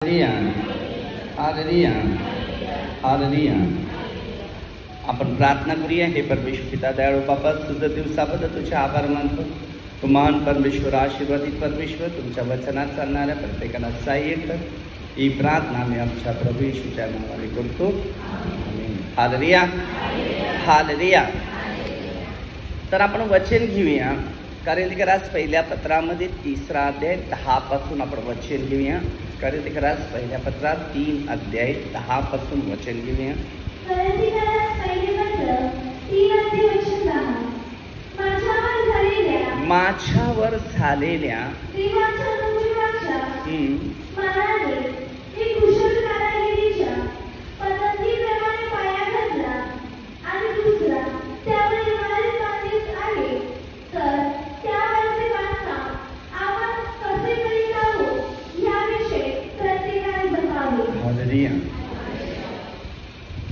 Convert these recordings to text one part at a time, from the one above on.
Hallelujah, hallelujah. आपण प्रार्थना करूया. हे परमेश्वर पिता दयाळू बाबा, सुद्धा दिवसाबद्दल तुझे आभार मानतो. तू महान परमेश्वर, आशीर्वादित परमेश्वर, तुमच्या वचनात चालणाऱ्या प्रत्येकाला सहाय्य कर. ही प्रार्थना मी आमच्या प्रभू येशूच्या नावाने करतो. आमेन. हालेलुया, हालेलुया. तर आपण वचन घेऊया. कोरिन्थियरास पहिल्या पत्रामध्ये 3 अध्याय 10 पासून आपण वचन घेऊया. कोरिन्थियरास पहिल्या पत्रात 3 अध्याय 10 पासून वचन घेऊया. माझ्यावर झालेल्या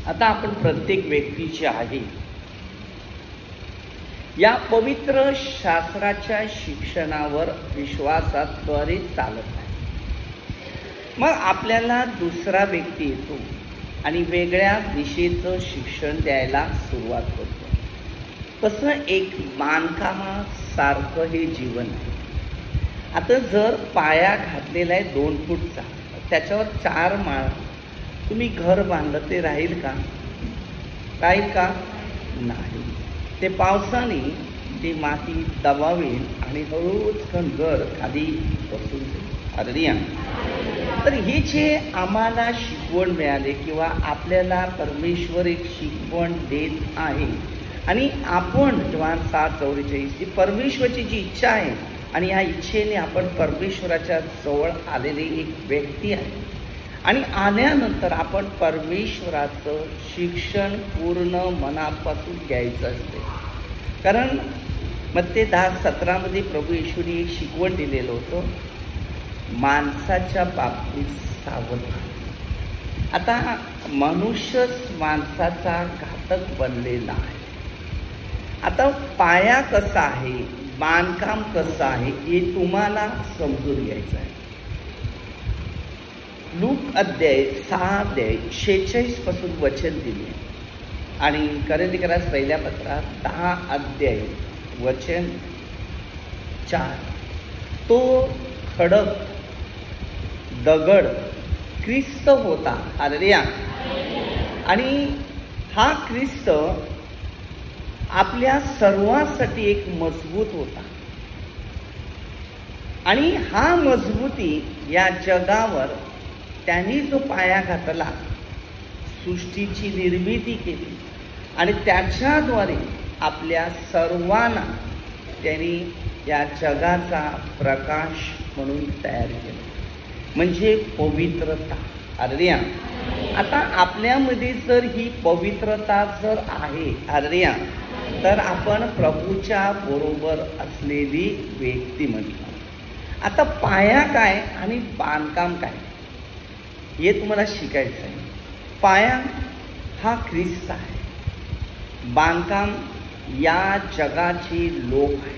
आता आपण प्रत्येक व्यक्तीची आहे या पवित्र शास्त्राच्या शिक्षणावर विश्वासाद्वारे चालत आहे. मग आपल्याला दुसरा व्यक्ती येतो आणि वेगळ्या दिशेचं शिक्षण द्यायला सुरुवात करतो. तसं एक बांधकामासारखं हे जीवन आहे. आता जर पाया घातलेला आहे 2 फूटचा, त्याच्यावर 4 माळ तुम्ही घर बांधलं, ते राहील का? राहील का? नाही. ते पावसाने ती माती दबावेल आणि हळूच घर खाली बसून जाईल. हालेलुया. तर हे जे आम्हाला शिकवण मिळाले किंवा आपल्याला परमेश्वर एक शिकवण देत आहे आणि आपण जवान 7:44 ही परमेश्वराची जी इच्छा आहे आणि या इच्छेने आपण परमेश्वराच्या जवळ आलेली एक व्यक्ती आहे. आणि आल्यानंतर आपण परमेश्वराचं शिक्षण पूर्ण मनापासून घ्यायचं असते. कारण मत्ते 10:17 प्रभू येशूने एक शिकवण दिलेलं होतं, माणसाच्या बाबतीत सावध. आता मनुष्यच माणसाचा घातक बनलेला आहे. आता पाया कसा आहे, बांधकाम कसं आहे हे तुम्हाला समजून घ्यायचं आहे. लूक अध्याय 6:46 पासून वचन दिले आणि कोरिन्थियरास पहिल्या पत्रात 10 अध्याय वचन 4. तो खडक दगड ख्रिस्त होता. हालेलुया. आणि हा ख्रिस्त आपल्या सर्वांसाठी एक मजबूत होता. आणि हा मजबूती या जगावर त्यांनी जो पाया घातला, सृष्टीची निर्मिती केली आणि त्याच्याद्वारे आपल्या सर्वांना त्यांनी या जगाचा प्रकाश म्हणून तयार केला, म्हणजे पवित्रता. हालेलुया. आता आपल्यामध्ये जर ही पवित्रता जर आहे, हालेलुया, तर आपण प्रभूच्या बरोबर असलेली व्यक्ती म्हणतो. आता पाया काय आणि बांधकाम काय हे तुम्हाला शिकायचं आहे. पाया हा ख्रिस्त आहे. बांधकाम या जगाची लोक आहे.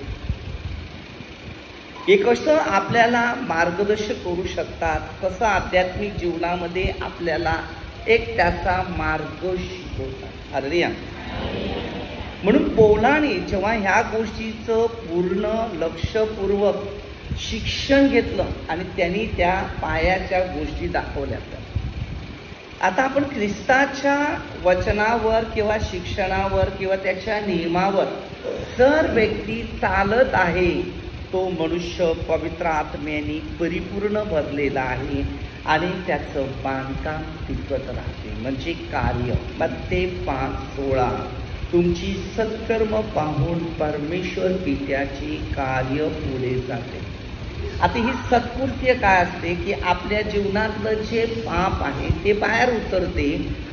हे कसं आपल्याला मार्गदर्शन करू शकतात, कसं आध्यात्मिक जीवनामध्ये आपल्याला एक त्याचा मार्ग शिकवतात. हालेलुया. म्हणून पौलाने जेव्हा ह्या गोष्टीचं पूर्ण लक्षपूर्वक शिक्षण घेतलं आणि त्यांनी त्या पायाच्या गोष्टी दाखवल्या. आता आपण ख्रिस्ताच्या वचनावर किंवा शिक्षणावर किंवा त्याच्या नियमावर जर व्यक्ती चालत आहे, तो मनुष्य पवित्र आत्म्याने परिपूर्ण भरलेला आहे आणि त्याचं बांधकाम टिकत राहते, म्हणजे कार्य. मत्ते 5:16 तुमची सत्कर्म पाहून परमेश्वर पित्याची कार्य पुढे जाते. आता ही सत्कृत्य काय असते की आपल्या जीवनातलं जे पाप आहे ते बाहेर उतरते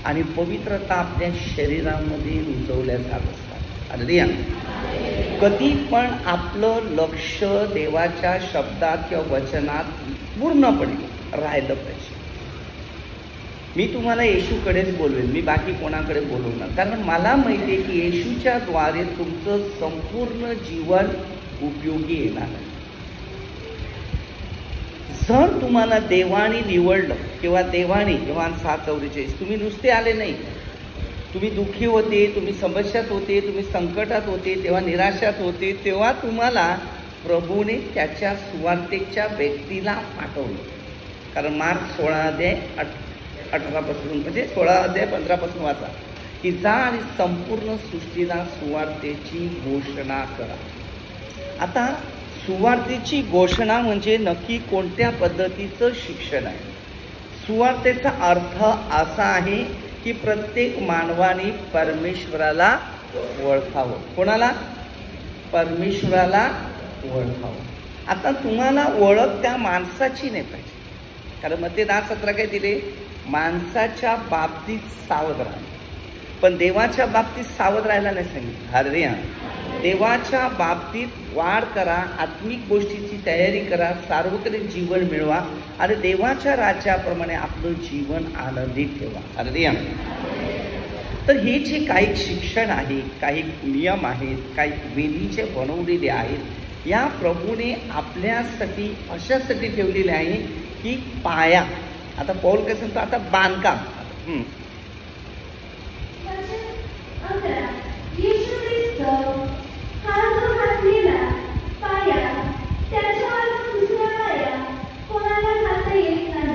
आणि पवित्रता आपल्या शरीरामध्ये रुजवल्या जात असतात. हालेलुया. कधी पण आपलं लक्ष देवाच्या शब्दात किंवा वचनात पूर्णपणे राहिलं पाहिजे. मी तुम्हाला येशूकडेच बोलवेन, मी बाकी कोणाकडे बोलवणार. कारण मला माहिती आहे की येशूच्या द्वारे तुमचं संपूर्ण जीवन उपयोगी येणार आहे. जर तुम्हाला देवाने निवडलं किंवा देवाने योहान 6:44 तुम्ही नुसते आले नाही, तुम्ही दुःखी होते, तुम्ही समस्यात होते, तुम्ही संकटात होते, तेव्हा निराशात होते, तेव्हा तुम्हाला प्रभूने त्याच्या सुवार्तेच्या व्यक्तीला पाठवलं. कारण मार्क 16:18 म्हणजे 16:15 वाचा की जा आणि संपूर्ण सृष्टीला सुवार्तेची घोषणा करा. आता सुवार्तेची घोषणा म्हणजे नक्की कोणत्या पद्धतीचं शिक्षण आहे? सुवार्तेचा अर्थ असा आहे की प्रत्येक मानवाने परमेश्वराला ओळखावं. कोणाला? परमेश्वराला ओळखावं. आता तुम्हाला ओळख त्या माणसाची नाही पाहिजे, कारण मग ते 10:17 काय दिले? माणसाच्या बाबतीत सावध राहा, पण देवाच्या बाबतीत सावध राहायला नाही सांगितलं. हालेलुया. देवाच्या बाबतीत वाढ करा, आत्मिक गोष्टीची तयारी करा, सार्वत्रिक जीवन मिळवा आणि देवाच्या राज्याप्रमाणे आपलं जीवन आनंदित ठेवा. हालेलुया. तर हे जे काही शिक्षण आहे, काही नियम आहेत, काही विधीचे बनवलेले आहेत, या प्रभूने आपल्यासाठी अशासाठी ठेवलेले आहे की पाया. आता पौल काय सांगतो? आता बांधकाम.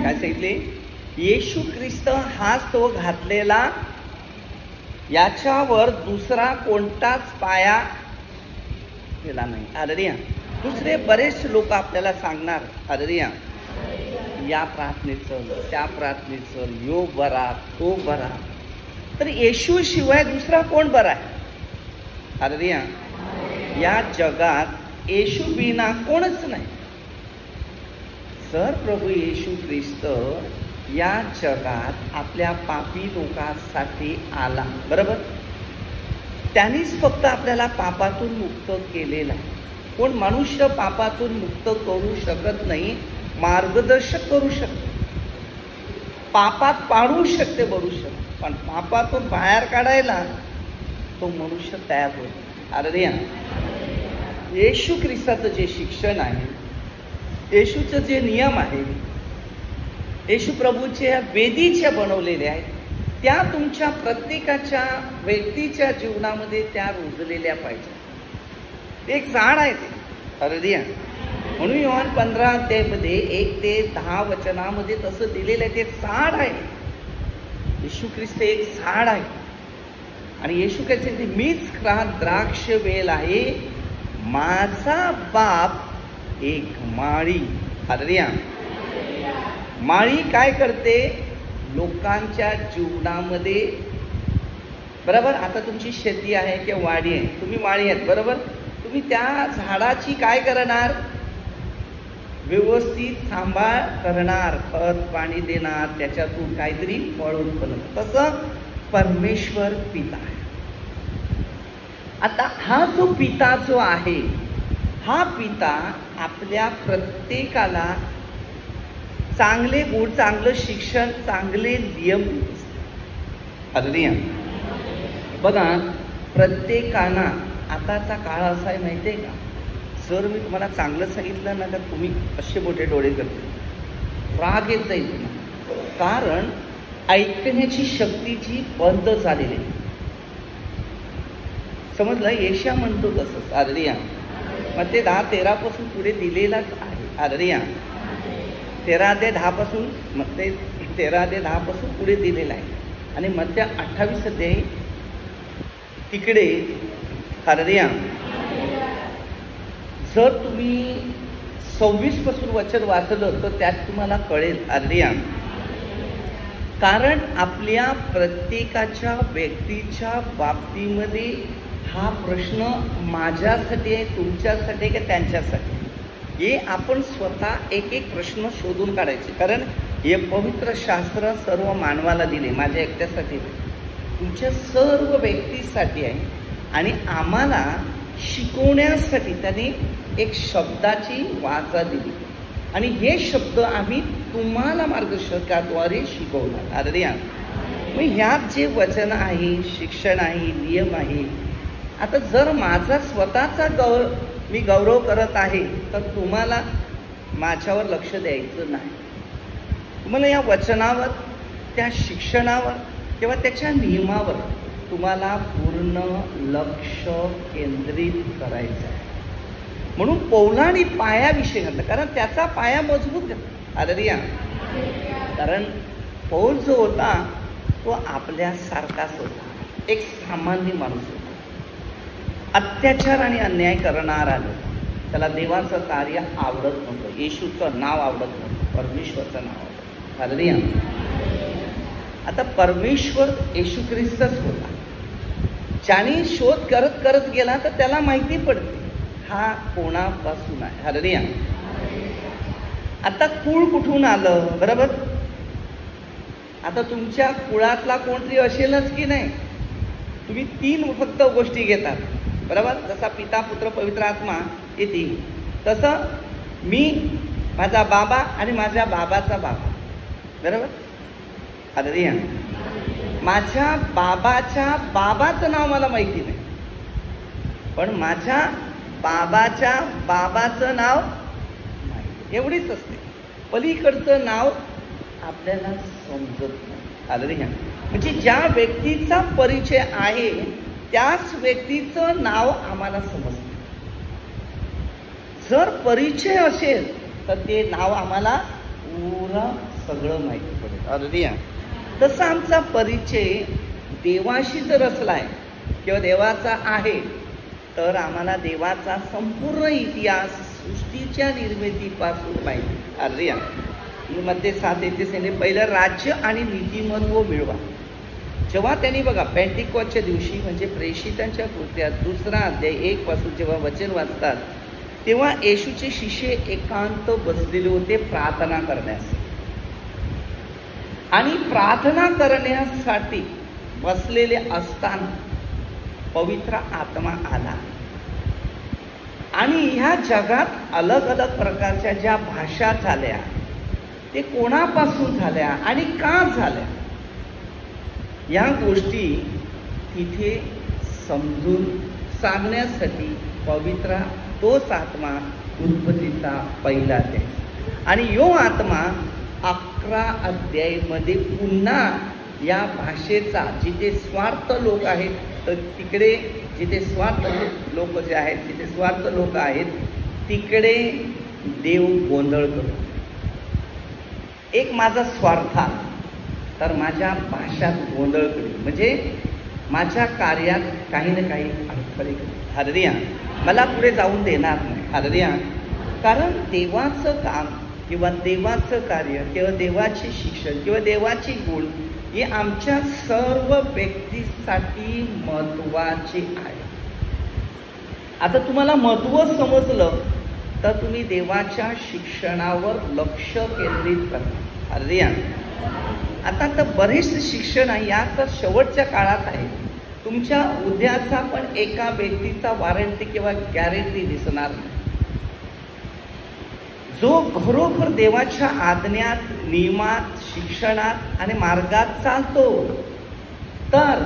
काय सांगितले? येशू ख्रिस्त हाच तो घातलेला, याच्यावर दुसरा कोणताच पाया केला नाही. हालेलुया. दुसरे बरेच लोक आपल्याला सांगणार, हालेलुया, या प्रार्थनेत चल, त्या प्रार्थनेत चल, यो बरा, तो बरा. तर येशू शिवाय दुसरा कोण बरा आहे? हालेलुया. या जगात येशू बिना कोणच नाही. जर प्रभू येशू ख्रिस्त या जगात आपल्या पापी लोकांसाठी आला, बरोबर, त्यांनीच फक्त आपल्याला पापातून मुक्त केलेला आहे. कोण मनुष्य पापातून मुक्त करू शकत नाही, मार्गदर्शक करू शकते, पापात पाडू शकते, बरू शकते, पण पापातून बाहेर काढायला तो मनुष्य तयार होतो. हालेलुया. येशू ख्रिस्ताचं जे शिक्षण आहे, येशूचं जे नियम आहे, येशू प्रभूच्या वेदीच्या बनवलेले आहेत, त्या तुमच्या प्रत्येकाच्या व्यक्तीच्या जीवनामध्ये त्या रुजलेल्या पाहिजे. एक झाड आहे ते. हालेलुया. म्हणून योहान 15 1 ते 10 वचनामध्ये तसं दिलेलं आहे. ते झाड आहे. येशू ख्रिस्त एक झाड आहे आणि येशू काय सांगते? मीच द्राक्ष वेल आहे, माझा बाप एक माळी. हालेलुया. माळी काय करते? लोकांच्या जीवनामध्ये, बरोबर, आता तुमची शेती आहे किंवा वाडी आहे, तुम्ही माळी आहेत, बरोबर, तुम्ही त्या झाडाची काय करणार? व्यवस्थित सांभाळ करणार, खत पाणी देणार, त्याच्यातून काहीतरी फळ उत्पन्न. तसं परमेश्वर पिता आहे. आता हा जो पिता जो आहे, हा पिता आपल्या प्रत्येकाला चांगले गुण, चांगलं शिक्षण, चांगले नियम देत असते. हालेलुया. बघा, प्रत्येकाना आताचा काळ असा आहे माहिती आहे का? जर मी तुम्हाला चांगलं सांगितलं ना, तर तुम्ही असे मोठे डोळे करते, राग येत जाईल तुम्हाला, कारण ऐकण्याची शक्ती जी बंद झालेली आहे. समजलं? येशया म्हणतो तसंच. हालेलुया. मग ते 10:13 पुढे दिलेलाच आहे. हालेलुया. 13-10 मग ते 13-10 पुढे दिलेलं आहे. आणि मध्य 28 तिकडे. हालेलुया. जर तुम्ही 26 वचन वाचलं तर त्यात तुम्हाला कळेल. हालेलुया. कारण आपल्या प्रत्येकाच्या व्यक्तीच्या बाबतीमध्ये हा प्रश्न माझ्यासाठी आहे, तुमच्यासाठी आहे, की त्यांच्यासाठी? हे आपण स्वतः एक एक प्रश्न शोधून काढायचे. कारण हे पवित्र शास्त्र सर्व मानवाला दिले, माझ्या एकट्यासाठी, तुमच्या सर्व व्यक्तीसाठी आहे. आणि आम्हाला शिकवण्यासाठी त्याने एक शब्दाची वाचा दिली आणि हे शब्द आम्ही तुम्हाला मार्गदर्शकाद्वारे शिकवणार. हालेलुया. मग ह्यात जे वचन आहे, शिक्षण आहे, नियम आहे. आता जर माझा स्वतःचा मी गौरव करत आहे, तर तुम्हाला माझ्यावर लक्ष द्यायचं नाही. तुम्हाला या वचनावर, त्या शिक्षणावर किंवा त्याच्या नियमावर तुम्हाला पूर्ण लक्ष केंद्रित करायचं आहे. म्हणून पौलांनी पायाविषयी घातलं, कारण त्याचा पाया मजबूत घातला. हालेलुया. कारण पौल जो होता तो आपल्यासारखाच होता, एक सामान्य माणूस होता. अत्याचार आणि अन्याय करणारा होता. त्याला देवाचं कार्य आवडत नव्हतं, येशूचं नाव आवडत नव्हतं, परमेश्वरचं नाव आवडत. हालेलुया. आता परमेश्वर येशू ख्रिस्तच होता. ज्याने शोध करत करत गेला तर त्याला माहिती पडते हा कोणापासून आहे. हालेलुया. आता कुळ कुठून आलं, बरोबर? आता तुमच्या कुळातला कोणतरी असेलच की नाही. तुम्ही 3 फक्त गोष्टी घेतात, बरोबर? जसा पिता, पुत्र, पवित्र आत्मा हे 3. तसं मी, माझा बाबा आणि माझ्या बाबाचा बाबा, बरोबर? हालेलुया. माझ्या बाबाच्या बाबाचं नाव मला माहिती नाही, पण माझ्या बाबाच्या बाबाचं नाव माहिती, एवढीच असते. पलीकडचं नाव आपल्याला समजत नाही. हालेलुया. म्हणजे ज्या व्यक्तीचा परिचय आहे त्याच व्यक्तीचं नाव आम्हाला समजतं. जर परिचय असेल तर ते नाव आम्हाला पुरं सगळं माहिती पडेल. हालेलुया. तसा आमचा परिचय देवाशी जर असलाय किंवा देवाचा आहे तर आम्हाला देवाचा संपूर्ण इतिहास सृष्टीच्या निर्मितीपासून माहिती. हालेलुया. मध्ये 7:33 पहिलं राज्य आणि नीतिमत्व मिळवा. जेव्हा त्यांनी बघा पेंटिकॉस्टच्या दिवशी म्हणजे प्रेषितांच्या कृत्यात 2 अध्याय 1 पासून जेव्हा वचन वाचतात तेव्हा येशूचे शिष्य एकांत बसलेले होते प्रार्थना करण्यास. आणि प्रार्थना करण्यासाठी बसलेले असताना पवित्र आत्मा आला आणि ह्या जगात अलग अलग प्रकारच्या ज्या भाषा झाल्या ते कोणापासून झाल्या आणि का झाल्या या गोष्टी तिथे समजून सांगण्यासाठी पवित्र तोच आत्मा उत्पत्तीचा पहिला अध्याय आणि यो आत्मा 11 अध्यायमध्ये पुन्हा या भाषेचा, जिथे स्वार्थ लोक आहेत तर तिकडे, जिथे स्वार्थ लोक जे आहेत, जिथे स्वार्थ लोक आहेत तिकडे देव गोंधळ करतो. एक माझा स्वार्थ तर माझ्या भाषात गोंधळ करेल, म्हणजे माझ्या कार्यात काही ना काही अडथळे करेल. हालेलुया. मला पुढे जाऊन देणार नाही. हालेलुया. कारण देवाचं काम किंवा देवाचं कार्य किंवा देवाचे शिक्षण किंवा देवाची गुण हे आमच्या सर्व व्यक्तीसाठी महत्वाचे आहे. आता तुम्हाला महत्व समजलं तर तुम्ही देवाच्या शिक्षणावर लक्ष केंद्रित करा. हालेलुया. आता तर बरेचसे शिक्षण आहे, या तर शेवटच्या काळात आहे. तुमच्या उद्याचा पण एका व्यक्तीचा वॉरंटी किंवा गॅरंटी दिसणार नाही. जो खरोखर देवाच्या आज्ञात, नियमात, शिक्षणात आणि मार्गात चालतो तर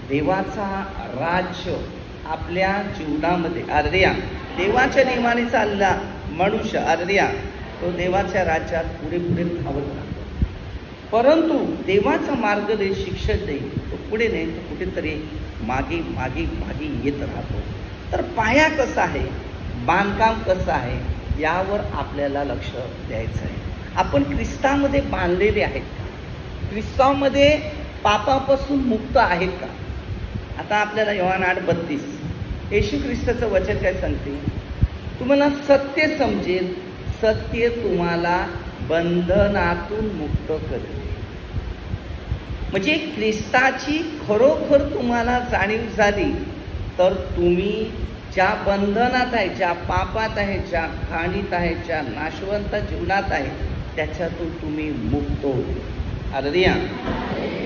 देवाचा राज्य आपल्या जीवनामध्ये, हालेलुया, देवाच्या नियमाने चालला मनुष्य, हालेलुया, तो देवाच्या राज्यात पुढे पुढे धावत राहतो. परंतु देवाचा मार्ग दे, शिक्षण दे, तो पुढे नाही तो कुठेतरी मागे मागे मागे येत राहतो. तर पाया कसा आहे, बांधकाम कसं आहे यावर आपल्याला लक्ष द्यायचं आहे. आपण ख्रिस्तामध्ये बांधलेले आहेत का? ख्रिस्तामध्ये पापापासून मुक्त आहेत का? आता आपल्याला योहान 8:32 येशू ख्रिस्ताचं वचन काय सांगते, तुम्हाला सत्य समजेल, सत्य तुम्हाला बंधनातून मुक्त करेल. म्हणजे ख्रिस्ताची खरोखर तुम्हाला जाणीव झाली तर तुम्ही ज्या बंधनात आहे, ज्या पापात आहे, ज्या घाणीत आहे, ज्या नाशवंत जीवनात आहे त्याच्यातून तुम्ही मुक्त होतो. हालेलुया.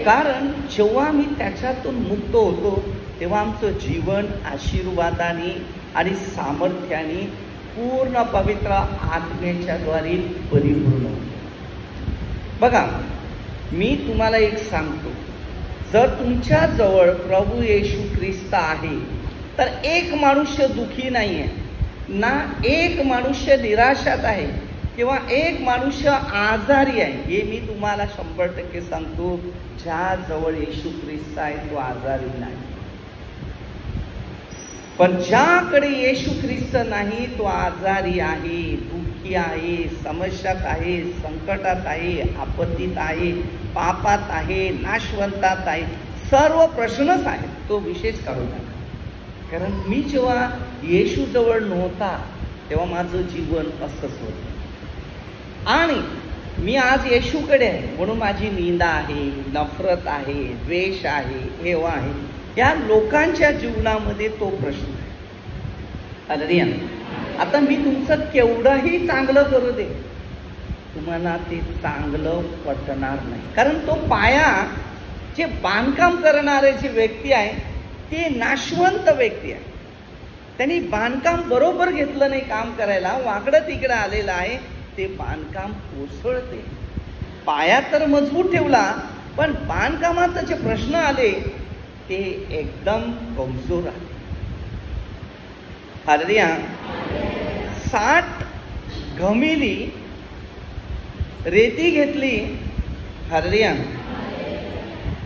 कारण जेव्हा मी त्याच्यातून मुक्त होतो तेव्हा आमचं जीवन आशीर्वादाने आणि सामर्थ्याने पूर्ण पवित्र आत्म्याच्या द्वारे परिपूर्ण होतो. बघा, मी तुम्हाला एक सांगतो, जर तुमच्या जवळ प्रभू येशू ख्रिस्त आहे तर एक मनुष्य दुःखी नाही आहे ना, एक मनुष्य निराशात आहे, किंवा एक मनुष्य आजारी आहे, हे मी तुम्हाला 100% सांगतो, ज्या जवळ येशू ख्रिस्त आहे तो आजारी नाही. पण ज्याकडे येशू ख्रिस्त नाही तो आजारी आहे, दुःखी आहे, समस्यात आहे, संकटात आहे, आपत्तीत आहे, पापात आहे, नाशवंतात आहे. सर्व प्रश्नच आहेत, तो विशेष करू नका. कारण मी जेव्हा येशू जवळ नव्हता तेव्हा माझं जीवन असंच होतं. आणि मी आज येशूकडे आहे म्हणून माझी निंदा आहे, नफरत आहे, द्वेष आहे, हेवा आहे. या लोकांच्या जीवनामध्ये तो प्रश्न आहे. हालेलुया. आता मी तुमचं केवढंही चांगलं करू दे, तुम्हाला ते चांगलं पटणार नाही. कारण तो पाया जे बांधकाम करणारे जे व्यक्ती आहे ते नाशवंत व्यक्ती आहे. त्यांनी बांधकाम बरोबर घेतलं नाही, काम करायला वाकडं तिकडं आलेलं आहे, ते बांधकाम कोसळते. पाया तर मजबूत ठेवला पण बांधकामाचे जे प्रश्न आले ते एकदम कमजोर आहे. हालेलुया. 60 घमिली रेती घेतली, हालेलुया,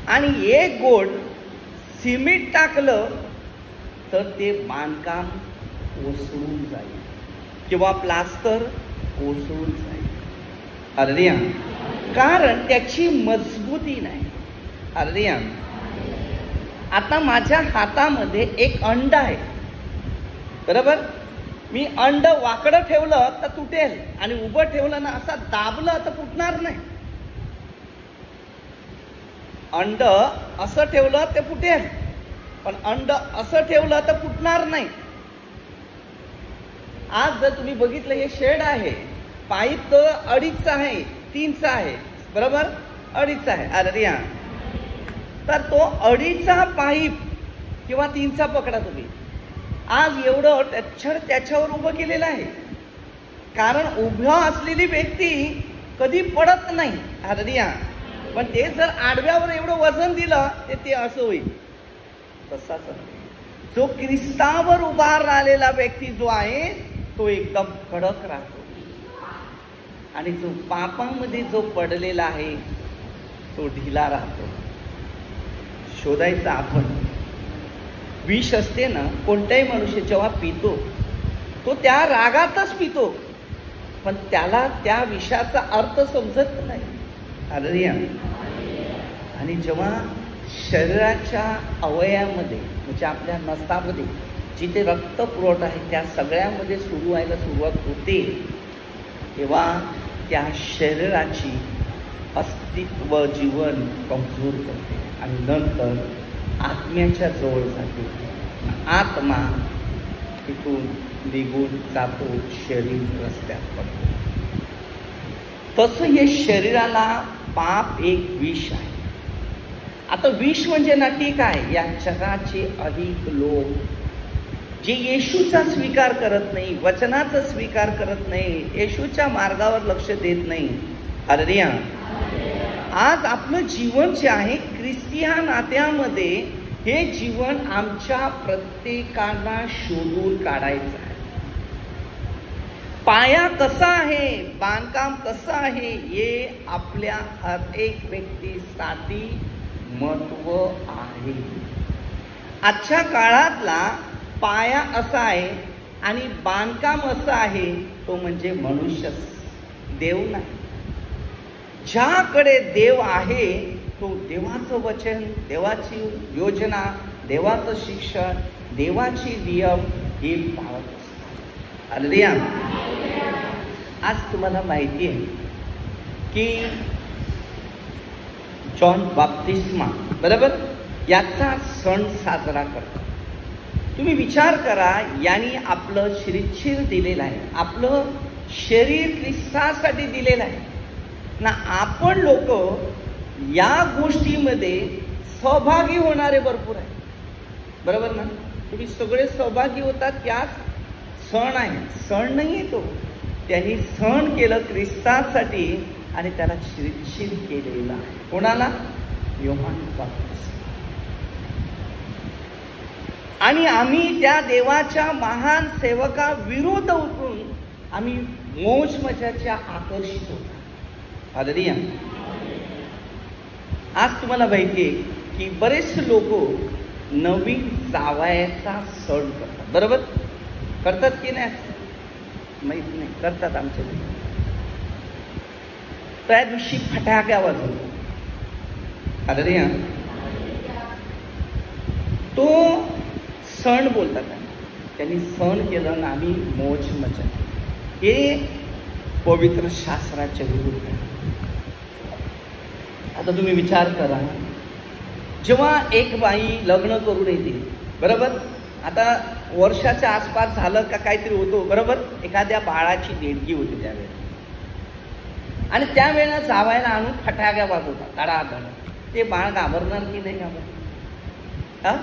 आणि 1 गोट सिमेंट टाकलं तर ते बांधकाम कोसळून जाईल किंवा प्लास्टर कोसळून जाईल. हालेलुया. कारण त्याची मजबूती नाही. हालेलुया. आता माझ्या हातामध्ये एक अंड आहे, बरोबर. मी अंड वाकडं ठेवलं तर तुटेल आणि उभं ठेवलं ना असं दाबलं तर फुटणार नाही. अंड असं ठेवलं ते फुटेल, पण अंड असं ठेवलं तर फुटणार नाही. आज जर तुम्ही बघितलं, हे शेड आहे, पाईप तर 2.5 आहे, 3 आहे, बरोबर, 2.5 आहे. हालेलुया. तर तो 2.5 पाईप किंवा 3 पकडा तुम्ही, आज एवढं त्याच्यावर उभं केलेलं आहे. कारण उभ्या असलेली व्यक्ती कधी पडत नाही. हालेलुया. पण ते जर आडव्यावर एवढं वजन दिलं ते असं होईल. तसाच जो ख्रिस्तावर उभा राहिलेला व्यक्ती जो आहे तो एकदम कडक राहतो, आणि जो पापामध्ये जो पडलेला आहे तो ढिला राहतो. शोधायचा आपण. विष असते ना, कोणताही मनुष्य जेव्हा पितो तो त्या रागातच पितो, पण त्याला त्या विषाचा अर्थ समजत नाही. हालेलुया. आणि जेव्हा शरीराच्या अवयवामध्ये म्हणजे आपल्या नसामध्ये जिथे रक्त पुरवठा आहे त्या सगळ्यामध्ये सुरू व्हायला सुरुवात होते, तेव्हा त्या शरीराची अस्तित्व जीवन कमजोर करते आणि नंतर आत्म्याच्या जवळ जाते. आत्मा तिथून निघून जातो, शरीर रस्त्यात पडतो. तसं हे शरीराला पाप एक विष आहे. आता विष म्हणजे ना, ठीक आहे, या जगाचे अधिक लोक जे येशूचा स्वीकार करत नाही, वचनाचा स्वीकार करत नाही, येशूच्या मार्गावर लक्ष देत नाही. हालेलुया. आज आपलं जीवन जे आहे ख्रिस्ती नात्यामध्ये, हे जीवन आमच्या प्रत्येकाला शोधून काढायचं आहे. पाया कसा आहे, बांधकाम कसं आहे, हे आपल्या हर एक व्यक्तीसाठी महत्व आहे. आजच्या काळातला पाया असा आहे आणि बांधकाम असं आहे, तो म्हणजे मनुष्य, देव नाही. ज्याकडे देव आहे तो देवाचं वचन, देवाची योजना, देवाचं शिक्षण, देवाची नियम हे पाळत असतात. हालेलुया. आज तुम्हाला माहिती आहे की जॉन बाप्तिस्मा, बरोबर, याचा सण साजरा करतात. तुम्ही विचार करा, यांनी आपलं शिरच्छिर दिलेलं आहे, आपलं शरीर ख्रिस्तासाठी दिलेलं आहे ना. आपण लोक या गोष्टीमध्ये सहभागी होणारे भरपूर आहे, बरोबर ना. तुम्ही सगळे सहभागी होतात. त्या सण आहे, सण नाही तो, त्यांनी सण केलं ख्रिस्तासाठी आणि त्याला शिरच्छिर केलेला आहे. कोणाला? योहान बाप्तिस्मा. आणि आम्ही त्या देवाच्या महान सेवका विरुद्ध उठून आम्ही मौज मजाच्या आकर्षित होतो. हालेलुया. आज तुम्हाला माहिती आहे की बरेचसे लोक नवीन जावयाचा सण करतात. बरोबर करतात की नाही माहित नाही, करतात आमच्या घरी. त्या दिवशी फटाक्या वाजवतात. हालेलुया. तो सण बोलतात. त्यांनी सण केलं ना आम्ही मौज मजा. हे पवित्र शास्त्राच्या विरुद्ध आहे. आता तुम्ही विचार करा, जेव्हा एक बाई लग्न करून येते, बरोबर, आता वर्षाच्या आसपास झालं का काहीतरी होतो, बरोबर, एखाद्या बाळाची देणगी होती त्यावेळेला, आणि त्यावेळेला जावायला आणून फटाक्या वाजवतात धडाधड. ते बाळ घाबरणार की नाही घाबरणार? हा,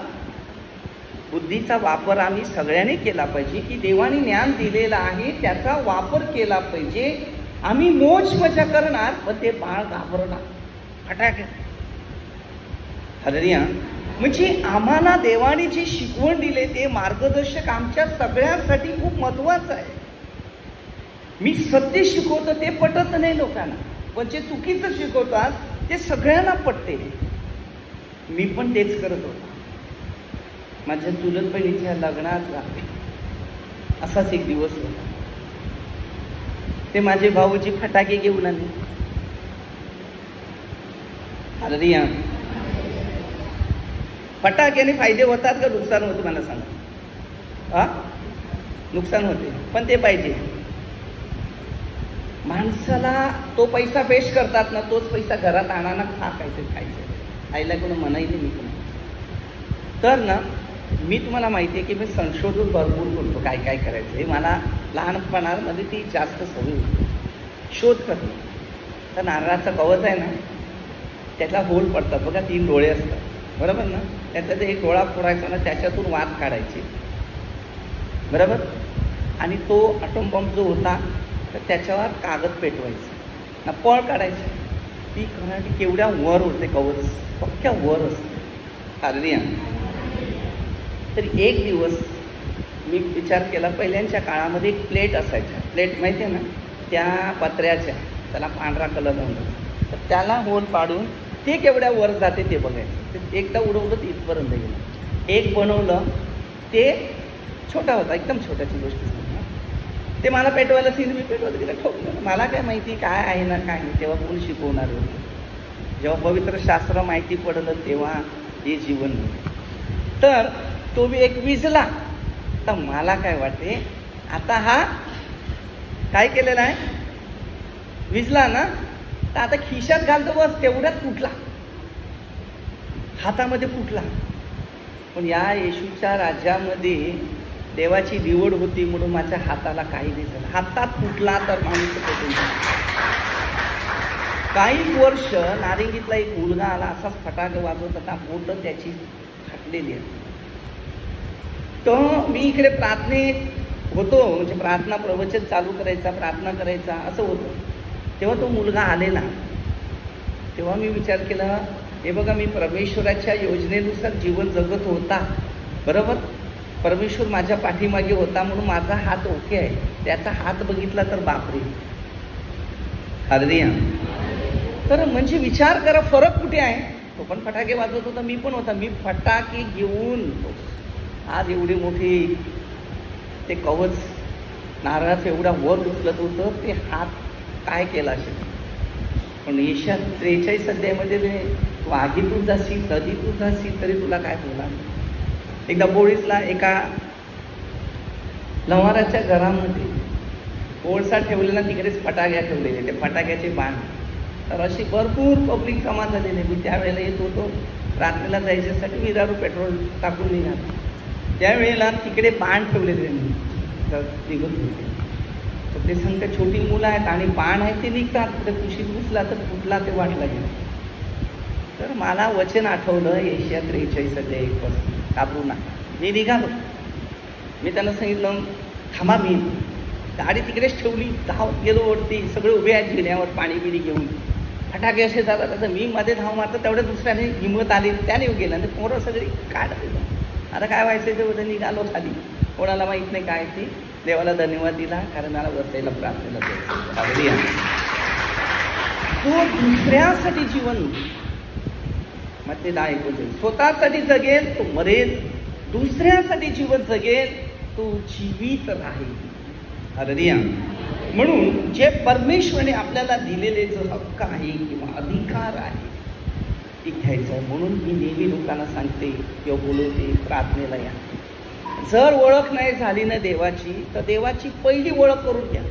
बुद्धीचा वापर आम्ही सगळ्यांनी केला पाहिजे की देवाने ज्ञान दिलेलं आहे त्याचा वापर केला पाहिजे. आम्ही मौज मजा करणार पण ते बाळ घाबरणार फटाके. हालेलुया. म्हणजे आम्हाला देवाने जे शिकवण दिले ते मार्गदर्शक आमच्या सगळ्यांसाठी खूप महत्वाचं आहे. मी सत्य शिकवतो ते पटत नाही लोकांना, पण जे चुकीचं शिकवतात ते सगळ्यांना पटते. मी पण तेच करत होतो. माझ्या चुलत बहिणीच्या लग्नाचा असाच एक दिवस होता. ते माझे भाऊजी फटाके घेऊन आले. हालेलुया. फटाक्याने फायदे होतात का नुकसान होतं मला सांगा? नुकसान होते, पण ते पाहिजे. माणसाला तो पैसा पेश करतात ना, तोच पैसा घरात आणा ना, खा काहीतरी खायचं. आईला कोण म्हणाई नाही मी पण. तर ना मी तुम्हाला माहिती आहे की मी संशोधन भरपूर करतो काय काय करायचं. हे मला लहानपणामध्ये ती जास्त सवय होती. शोध करतो. तर नारळाचं कवच आहे ना, त्याला होल पडतात बघा, 3 डोळे असतात, बरोबर ना. त्याच्यात एक डोळा फोडायचा ना, त्याच्यातून वात काढायची, बरोबर. आणि तो ॲटम बॉम्ब जो होता तर त्याच्यावर कागद पेटवायचा ना, पळ काढायची. ती करण्यासाठी केवढ्या वर होते कवच, पक्क्या वर असते. हालेलुया. तरी एक दिवस मी विचार केला, पहिल्यांच्या काळामध्ये एक प्लेट असायच्या, प्लेट माहिती आहे ना, त्या पत्र्याच्या, त्याला पांढरा कलर लावून, तर त्याला होल पाडून ते केवढ्या वर जाते ते बघायचं. ते एकदा उडवलं तर इथपर्यंत गेलं. एक बनवलं, ते छोटा होता, एकदम छोट्याची गोष्ट. ते मला पेटवायला मी पेटवलं, तिला ठोकलं. मला काय माहिती काय आहे ना काय नाही, तेव्हा कोण शिकवणार होतं. जेव्हा पवित्र शास्त्र माहिती पडलं तेव्हा हे जीवन होतं. तर तो बी एक विजला. तर मला काय वाटते, आता हा काय केलेला आहे, विजला ना, तर आता खिशात घालतो, बस तेवढ्यात फुटला, हातामध्ये फुटला. पण या येशूच्या राज्यामध्ये देवाची निवड होती म्हणून माझ्या हाताला काही नाही झालं. हातात फुटला तर माणूस पेटून. काही वर्ष नारिंगीतला एक मुलगा आला, असाच फटाके वाजवत होता, बोटं त्याची फाटलेली आहे. तर मी इकडे प्रार्थनेत होतो, म्हणजे प्रार्थना प्रवचन चालू करायचा, प्रार्थना करायचा असं होतं. तेव्हा तो मुलगा आलेला. तेव्हा मी विचार केला, हे बघा मी परमेश्वराच्या योजनेनुसार जीवन जगत होता, बरोबर. परमेश्वर माझ्या पाठीमागे होता म्हणून माझा हात ओके आहे. त्याचा हात बघितला तर बापरे. हालेलुया. तर म्हणजे विचार करा फरक कुठे आहे. तो पण फटाके वाजवत होता, मी पण होता. मी फटाके घेऊन आज एवढी मोठी ते कवच नारळाचं एवढा वर उचलत होतं, ते हात काय केला असेल. पण येशा 43 अध्यायामध्ये तू आगीतून जाशील, नदीतून जाशील, तरी तुला काय होणार. एकदा बोळीसला एका लवाराच्या घरामध्ये कोळसा ठेवलेला, तिकडेच फटाक्या ठेवलेले, ते फटाक्याचे बाण. तर अशी भरपूर पब्लिक जमा झालेली. मी त्यावेळेला येत होतो रात्रीला जायच्यासाठी, विरारू पेट्रोल टाकून निघालो. त्यावेळेला तिकडे बाण ठेवलेले निघत होते. तर ते सांगते छोटी मुलं आहेत आणि बाण आहे ते निघतात, कुठे कुशीत घुसला तर फुटला, ते वाटला गेला. तर मला वचन आठवलं, येशया 43 अध्याय 1 घाबरू नका. मी निघालो. मी त्यांना सांगितलं थांबा, मी गाडी तिकडेच ठेवली, धाव गेलो वरती. सगळे उभे आहेत जिन्यावर पाणी बिणी घेऊन, फटाके असे जातात. आता मी मध्ये धाव मारतो, तेवढ्या दुसऱ्याने हिंमत आली, त्याने गेला. आणि पोरं सगळी काढ. आता काय व्हायचं ते होतं, निघालो खाली. कोणाला माहीत नाही काय ते. देवाला धन्यवाद दिला, कारण मला बसायला प्रार्थनेला द्यायचं. हालेलुया. तो दुसऱ्यासाठी जीवन, मग ते ऐकून जाईल. स्वतःसाठी जगेल तो मरेल, दुसऱ्यासाठी जीवन जगेल तो जीवित राहील. हालेलुया. म्हणून जे परमेश्वराने आपल्याला दिलेले जो हक्क आहे किंवा अधिकार आहे ती घ्यायचं आहे. म्हणून मी नेहमी लोकांना सांगते किंवा बोलवते, प्रार्थनेला या. जर ओळख नाही झाली ना देवाची, तर देवाची पहिली ओळख करून घ्या.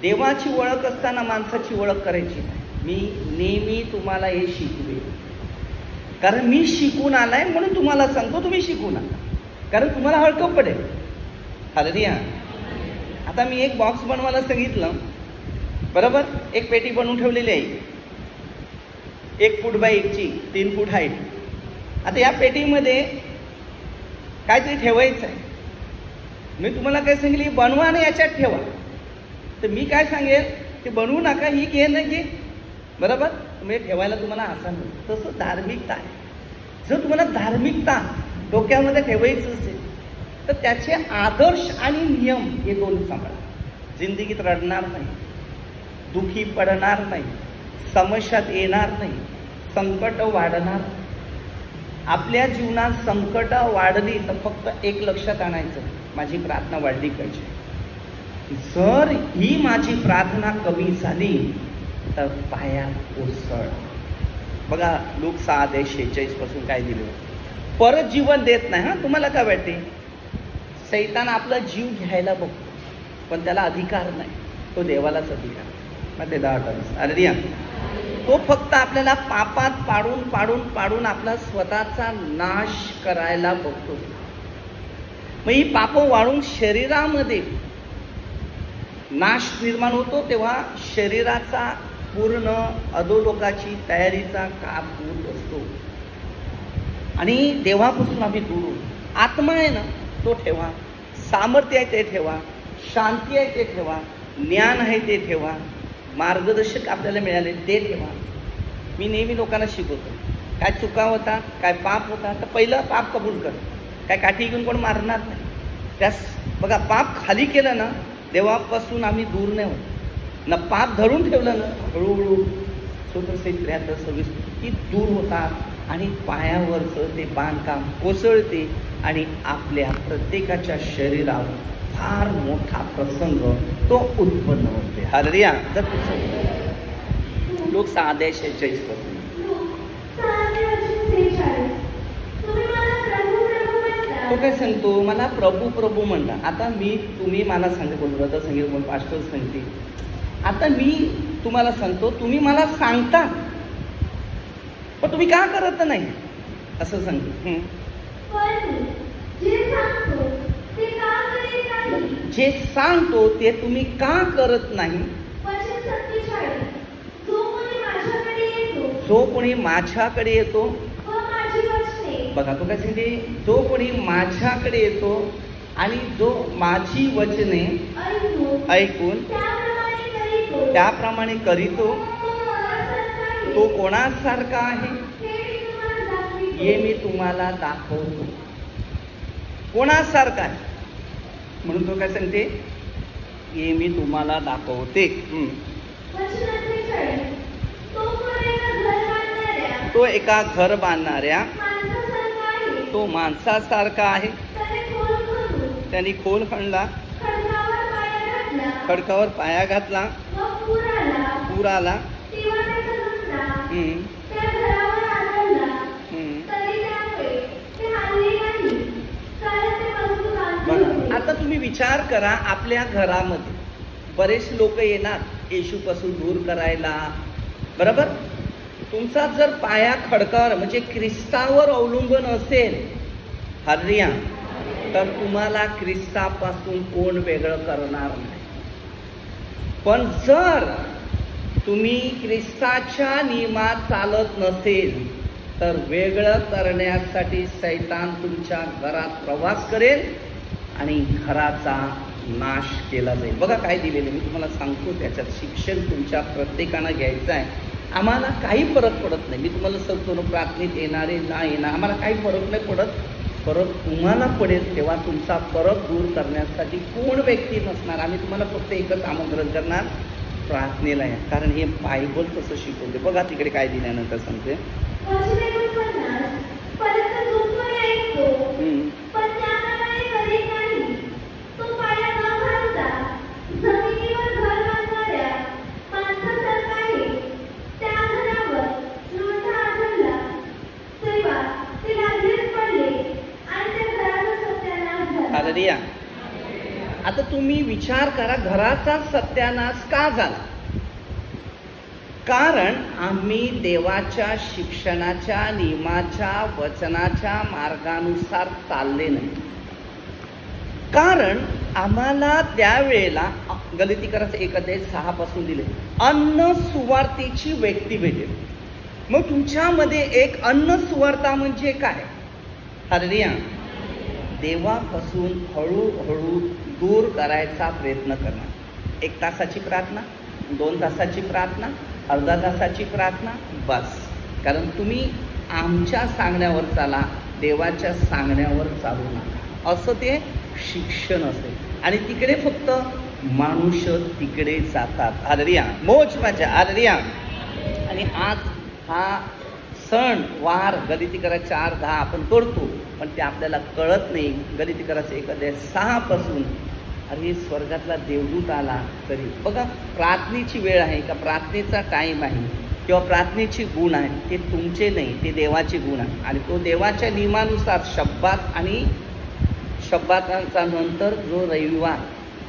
देवाची ओळख असताना माणसाची ओळख करायची नाही. मी नेहमी तुम्हाला हे शिकवे, कारण मी शिकून आलाय म्हणून तुम्हाला सांगतो, तुम्ही शिकून आला, कारण तुम्हाला हळकं पडेल. हालेलुया. आता मी एक बॉक्स बनवायला सांगितलं, बरोबर. एक पेटी बनवून ठेवलेली आहे, 1 फूट बाय 1 ची, 3 फूट हाईट. आता या पेटीमध्ये काहीतरी ठेवायचं आहे. मी तुम्हाला काय सांगितलं, बनवा आणि याच्यात ठेवा. तर मी काय सांगेल, ते बनवू नका, ही घे ना घे, बरोबर. म्हणजे ठेवायला तुम्हाला आसान होतं. तसं धार्मिकता आहे. जर तुम्हाला धार्मिकता डोक्यामध्ये ठेवायचं असेल तर त्याचे आदर्श आणि नियम हे 2 सांभाळा. जिंदगीत रडणार नाही, दुखी पडणार नाही, समस्यात येणार नाही, संकट वाढणार. आपल्या जीवनात संकट वाढली तर फक्त एक लक्षात आणायचं, माझी प्रार्थना वाढली पाहिजे. जर ही माझी प्रार्थना कमी झाली तर पायात कोसळ. बघा लूक 6:46 पासून काय दिलं, परत जीवन देत नाही. हा, तुम्हाला काय वाटते, सैतान आपला जीव घ्यायला बघतो पण त्याला अधिकार नाही, तो देवालाच अधिकार. मग ते 10 अरे तो फक्त आपल्याला पापात पाडून पाडून पाडून आपला स्वतःचा नाश करायला बघतो. मग ही पाप वाढून शरीरामध्ये नाश निर्माण होतो, तेव्हा शरीराचा पूर्ण अधोलोकाची तयारीचा काळ होत असतो. आणि देवापासून आम्ही दूर. आत्मा आहे ना तो ठेवा, सामर्थ्य आहे ते ठेवा, शांती आहे ते ठेवा, ज्ञान आहे ते ठेवा, मार्गदर्शक आपल्याला मिळाले ते ठेवा. मी नेहमी लोकांना शिकवतो, काय चुका होता, काय पाप होता, तर पहिलं पाप कबूल कर. काय काठी घेऊन कोण मारणार नाही. त्यास बघा, पाप खाली केलं ना देवापासून आम्ही दूर नाही होत. ना पाप धरून ठेवलं ना हळूहळू 23-26 की दूर होतात आणि पायावरचं ते बांधकाम कोसळते आणि आपल्या प्रत्येकाच्या शरीरावर फार मोठा प्रसंग तो उत्पन्न होते. हालेलुया. लोक 6:46 पासून तो काय सांगतो, मला प्रभू प्रभू म्हणला. आता तुम्ही मला सांगते, कोण ब्रदर सांगेल, कोण पास्टर सांगते. आता मी तुम्हाला सांगतो, तुम्ही मला सांगता पण तुम्ही का करत नाही, असं सांगतो. जे सांगतो ते तुम्ही का करत नाही. जो कोणी माझ्याकडे येतो, बघा तो काय सांगते, जो कोणी माझ्याकडे येतो आणि जो माझी वचने ऐकून त्याप्रमाणे करीतो तो कोणासारखा आहे हे मी तुम्हाला दाखवतो. कोणासारखा आहे म्हणून तो काय सांगते, हे मी तुम्हाला दाखवते. तो एका घर बांधणाऱ्या तो माणसासारखा आहे. त्यांनी खोल खणला, खडकावर पाया घातला, पूर आला. आता तुम्ही विचार करा, आपल्या घरामध्ये बरेच लोक येणार येशूपासून दूर करायला, बरोबर. तुमचा जर पाया खडकावर म्हणजे ख्रिस्तावर अवलंबून असेल, हालेलुया, तर तुम्हाला ख्रिस्तापासून कोण वेगळं करणार नाही. पण जर तुम्ही ख्रिस्ताच्या नियमात चालत नसेल तर वेगळं करण्यासाठी सैतान तुमच्या घरात प्रवास करेल आणि घराचा नाश केला जाईल. बघा काय दिलेलं मी तुम्हाला सांगतो, त्याच्यात शिक्षण तुमच्या प्रत्येकानं घ्यायचं आहे. आम्हाला काही फरक पडत नाही. मी तुम्हाला सांगतो ना, प्रार्थनेत येणारे ना येणार आम्हाला काही फरक नाही पडत. परत तुम्हाला पडेल तेव्हा तुमचा परत दूर करण्यासाठी कोण व्यक्ती नसणार. आम्ही तुम्हाला फक्त एकच आमंत्रण करणार, प्रार्थनेला या. कारण हे बायबल तसं शिकवते. बघा तिकडे काय दिल्यानंतर सांगते. आता तुम्ही विचार करा, घराचा सत्यानाश का झाला? कारण आम्ही देवाच्या शिक्षणाच्या, नियमाच्या, वचनाच्या मार्गानुसार चालले नाही. कारण आम्हाला त्यावेळेला गलतीकराचं 1:6 पासून दिले, अन्न सुवार्थीची व्यक्ती भेटेल. मग तुमच्यामध्ये एक अन्न सुवार्ता म्हणजे काय? हालेलुया. देवापासून हळूहळू दूर करायचा प्रयत्न करणार. 1 तासाची प्रार्थना, 2 तासाची प्रार्थना, अर्धा तासाची प्रार्थना, बस. कारण तुम्ही आमच्या सांगण्यावर चाला, देवाच्या सांगण्यावर चालू नका, असं ते शिक्षण असेल. आणि तिकडे फक्त मनुष्य तिकडे जातात. हालेलुया. मोज मजा. हालेलुया. आणि आज हा सण वार गलितीकरा 4:10 आपण करतो, पण ते आपल्याला कळत नाही. गलितीकराचं 1:6 पासून अरे स्वर्गातला देवदूत आला तरी बघा, प्रार्थनेची वेळ आहे का, प्रार्थनेचा टाईम आहे किंवा प्रार्थनेची गुण आहे, ते तुमचे नाही, ते देवाचे गुण आहे. आणि तो देवाच्या नियमानुसार शब्बात आणि शब्बातांचा नंतर जो रविवार,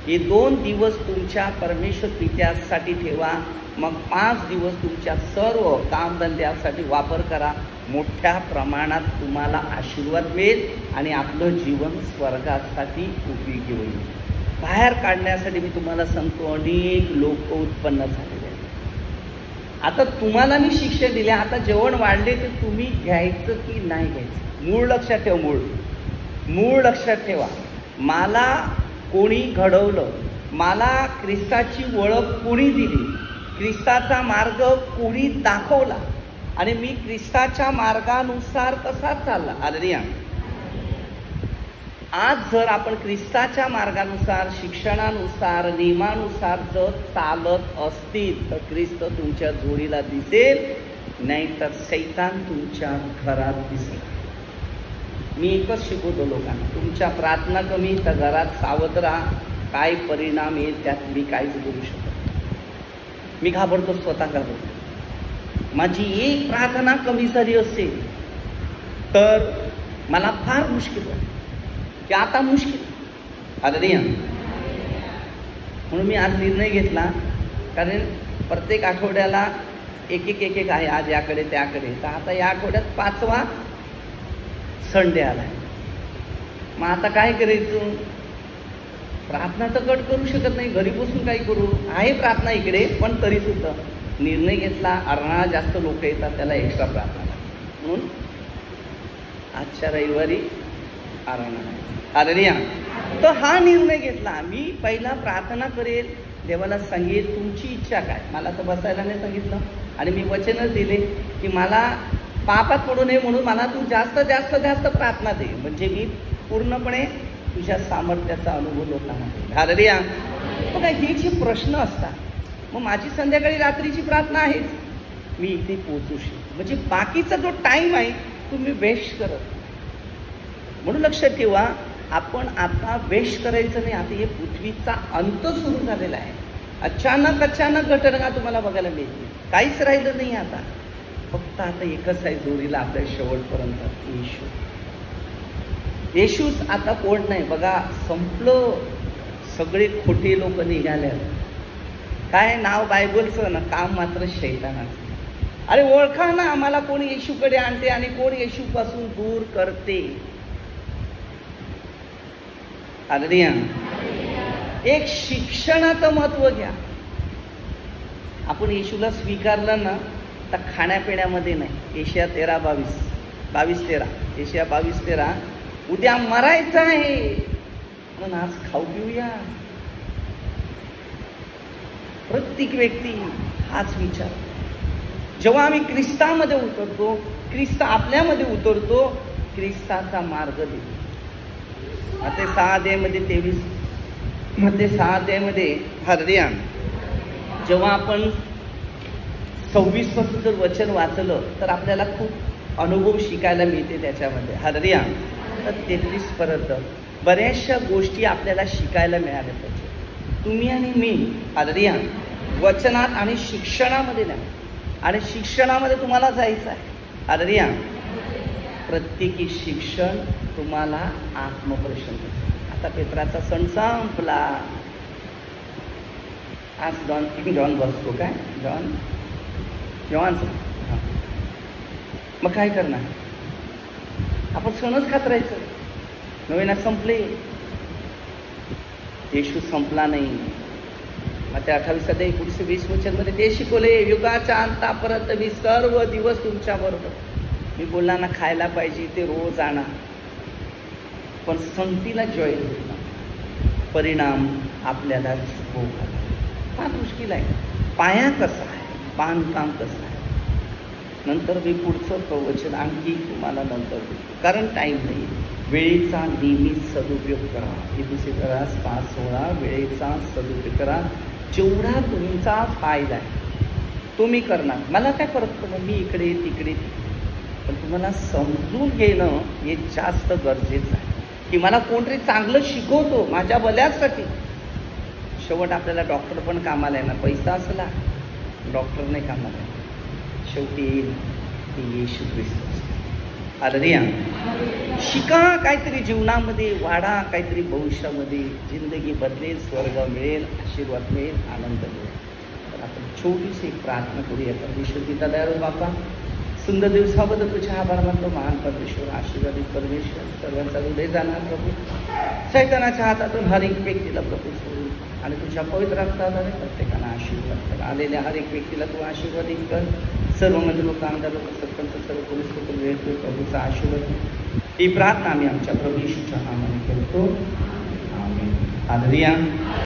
हे 2 दिवस तुमच्या परमेश्वर प्रीत्यासाठी ठेवा. मग 5 दिवस तुमच्या सर्व कामधंद्यासाठी वापर करा. मोठ्या प्रमाणात तुम्हाला आशीर्वाद मिळेल आणि आपलं जीवन स्वर्गासाठी उपयोगी होईल. बाहेर काढण्यासाठी मी तुम्हाला सांगतो, अनेक लोक उत्पन्न झालेले आहेत. आता तुम्हाला मी शिक्षा दिल्या, आता जेवण वाढले तर तुम्ही घ्यायचं की नाही घ्यायचं? मूळ लक्षात ठेव, मूळ लक्षात ठेवा. मला कोणी घडवलं, मला ख्रिस्ताची ओळख कोणी दिली, ख्रिस्ताचा मार्ग कोणी दाखवला आणि मी ख्रिस्ताच्या मार्गानुसार कसा चालला. हालेलुया. आज जर आपण ख्रिस्ताच्या मार्गानुसार, शिक्षणानुसार, नियमानुसार जर चालत असतील तर ख्रिस्त तुमच्या जोडीला दिसेल, नाहीतर शैतान तुमच्या घरात दिसेल. मी एकच शिकवतो लोकांना, तुमच्या प्रार्थना कमी तर घरात सावध राहा. काय परिणाम येईल त्यात मी काहीच बोलू शकत. मी घाबरतो, स्वतः घाबरतो. माझी एक प्रार्थना कमी झाली असेल तर मला फार मुश्किल वाटतं की आता मुश्किल. हालेलुया. म्हणून मी आज निर्णय घेतला, कारण प्रत्येक आठवड्याला एक आहे, आज याकडे त्याकडे, तर आता या आठवड्यात 5वा संडे आलाय. मग आता काय करायचं? प्रार्थना तर कट करू शकत नाही, घरी बसून काय करू? आहे प्रार्थना इकडे, पण तरी सुद्धा निर्णय घेतला, अरणा जास्त लोक येतात त्याला एक्स्ट्रा प्रार्थना, म्हणून आजच्या रविवारी अरणा. हालेलुया. तर हा निर्णय घेतला, मी पहिला प्रार्थना करेल, देवाला सांगेल तुमची इच्छा काय. मला तर बसायला नाही सांगितलं आणि मी वचनच दिले की मला पापात पडू नये म्हणून मला तू जास्त जास्त जास्त प्रार्थना दे, म्हणजे मी पूर्णपणे तुझ्या सामर्थ्याचा अनुभव लोकांना दे. हालेलुया. बघा, हे जे प्रश्न असतात, मग माझी संध्याकाळी रात्रीची प्रार्थना आहेच, मी इथे पोहोचू शकतो. म्हणजे बाकीचा जो टाईम आहे तुम्ही वेस्ट करत. म्हणून लक्षात ठेवा, आपण आता वेस्ट करायचं नाही. आता हे पृथ्वीचा अंत सुरू झालेला आहे. अचानक घटना तुम्हाला बघायला मिळते, काहीच राहिलं नाही आता. फक्त आता एकच आहे जोडीला आपल्या शेवटपर्यंत, येशू. येशूच आता कोण नाही. बघा, संपलं. सगळे खोटे लोक निघाले. काय नाव बायबलचं ना, काम मात्र शैतानाचं. अरे ओळखा ना, आम्हाला कोण येशूकडे आणते आणि कोण येशूपासून दूर करते. हालेलुया. एक शिक्षणाचं महत्व घ्या. आपण येशूला स्वीकारलं ना तर खाण्यापिण्यामध्ये नाही. एशिया 22:13 एशिया 22:13, उद्या मरायचं आहे म्हणून आज खाऊ पिऊया. प्रत्येक व्यक्ती हाच विचार. जेव्हा आम्ही ख्रिस्तामध्ये उतरतो, ख्रिस्त आपल्यामध्ये उतरतो, ख्रिस्ताचा मार्ग देतो. ते 6 अध्यायामध्ये 23 मध्ये 6 अध्यायामध्ये हालेलुया, जेव्हा आपण 26 पासून जर वचन वाचलं तर आपल्याला खूप अनुभव शिकायला मिळते त्याच्यामध्ये. हालेलुया. तर 33 पर्यंत बऱ्याचशा गोष्टी आपल्याला शिकायला मिळाल्या पाहिजे. तुम्ही आणि मी हालेलुया वचनात आणि शिक्षणामध्ये नाही, आणि शिक्षणामध्ये तुम्हाला जायचं आहे. हालेलुया. प्रत्येकी शिक्षण तुम्हाला आत्मपरीक्षण करते. आता पेत्राचा सण संपला. आज जॉन बसतो काय जॉन हां, मग काय करणार? आपण सणच खात राहायचं. नवीन संपले, येशू संपला नाही. मग त्या 28 अध्याय 19-20 वचनमध्ये ते शिकवले, युगाच्या अंतापर्यंत मी सर्व दिवस तुमच्या बरोबर. मी बोलला ना खायला पाहिजे ते रोज आणा, पण संगतीला जॉईन होईल. परिणाम आपल्यालाच भोगावा. फार मुश्किल आहे. पाया कसा आहे, बांधकाम कसं आहे, नंतर मी पुढचं प्रवचन आणखी तुम्हाला नंतर देतो, कारण टाईम नाही. वेळेचा नेहमीच सदुपयोग करा. हे 2 5:16 वेळेचा सदुपयोग करा. जेवढा तुमचा फायदा आहे तो मी करणार. मला काय फरक पडतो, मी इकडे तिकडे, पण तुम्हाला समजून घेणं हे जास्त गरजेचं आहे की मला कोणतरी चांगलं शिकवतो माझ्या भल्यासाठी. शेवट आपल्याला डॉक्टर पण कामाला आहे ना, पैसा असला डॉक्टर नाही कामाला आहे. शेवटी येशू ख्रिस्त. हालेलुया. शिका काहीतरी जीवनामध्ये, वाढा काहीतरी भविष्यामध्ये. जिंदगी बदलेल, स्वर्ग मिळेल, आशीर्वाद मिळेल, आनंद मिळेल. तर आपण छोटीशी एक प्रार्थना करूया. परमेश्वर दयाळू बापा, सुंदर दिवसाबद्दल तुझ्या आभार मानतो. महान परमेश्वर, आशीर्वादित परमेश्वर, सर्वांचा हृदय जाणार प्रभू. सैतानाच्या हातातून हर एक व्यक्तीला प्रभू सोडून आणि तुझ्या पवित्र रक्ताद्वारे प्रत्येकाला आशीर्वाद कर. आलेल्या हर एक व्यक्तीला तू आशीर्वादित कर. सर्व मंदिर लोक, आमदार लोक, सरपंच, सर्व पोलीस लोक वेळ प्रभूचा आशीर्वाद. ही प्रार्थना आम्ही आमच्या प्रभू येशूच्या नावाने करतो. आमेन. हालेलुया.